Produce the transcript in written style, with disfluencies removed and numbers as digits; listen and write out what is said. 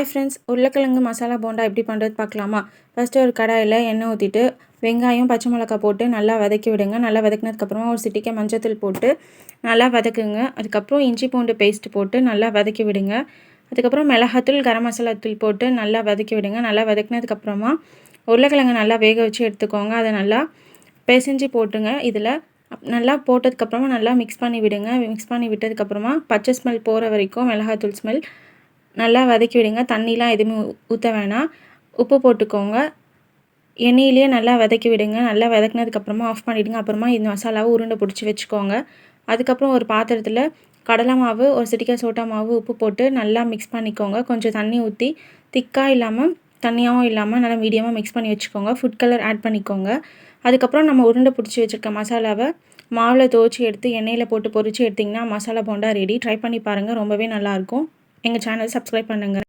Hi friends, உருளைக்கிழங்கு மசாலா போண்டா எப்படி பண்ணுறது பார்க்கலாமா? ஃபஸ்ட்டு ஒரு கடாயில் எண்ணெய் ஊற்றிட்டு வெங்காயம் பச்சை மிளகாய் போட்டு நல்லா வதக்கி விடுங்க. நல்லா வதக்கினதுக்கப்புறமா ஒரு சிட்டிகை மஞ்சத்தூள் போட்டு நல்லா வதக்குங்க. அதுக்கப்புறம் இஞ்சி பூண்டு பேஸ்ட் போட்டு நல்லா வதக்கி விடுங்க. அதுக்கப்புறம் மிளகாத்தூள் கரம் மசாலா தூள் போட்டு நல்லா வதக்கி விடுங்க. நல்லா வதக்கினதுக்கப்புறமா உருளைக்கிழங்கு நல்லா வேக வச்சு எடுத்துக்கோங்க. அதை நல்லா பிசைஞ்சு போட்டுங்க. இதில் நல்லா போட்டதுக்கப்புறமா நல்லா மிக்ஸ் பண்ணி விடுங்க. மிக்ஸ் பண்ணி விட்டதுக்கப்புறமா பச்சை ஸ்மெல் போகிற வரைக்கும் மிளகாத்தூள் ஸ்மெல் நல்லா வதக்கி விடுங்க. தண்ணிலாம் எதுவுமே ஊற்ற வேணாம். உப்பு போட்டுக்கோங்க. எண்ணெயிலேயே நல்லா வதக்கி விடுங்க. நல்லா வதக்கினதுக்கப்புறமா ஆஃப் பண்ணிவிடுங்க. அப்புறமா இந்த மசாலாவை உருண்டை பிடிச்சி வச்சுக்கோங்க. அதுக்கப்புறம் ஒரு பாத்திரத்தில் கடலை மாவு, ஒரு சிட்டிகை சோட்டா மாவு, உப்பு போட்டு நல்லா மிக்ஸ் பண்ணிக்கோங்க. கொஞ்சம் தண்ணி ஊற்றி திக்காக இல்லாமல் தண்ணியாகவும் இல்லாமல் நல்லா மீடியமாக மிக்ஸ் பண்ணி வச்சுக்கோங்க. ஃபுட் கலர் ஆட் பண்ணிக்கோங்க. அதுக்கப்புறம் நம்ம உருண்டை பிடிச்சி வச்சுருக்க மசாலாவை மாவில் துவச்சி எடுத்து எண்ணெயில் போட்டு பொரித்து எடுத்திங்கன்னா மசாலா போண்டா ரெடி. ட்ரை பண்ணி பாருங்கள், ரொம்பவே நல்லாயிருக்கும். எங்கள் சேனல் சப்ஸ்கிரைப் பண்ணுங்கள்.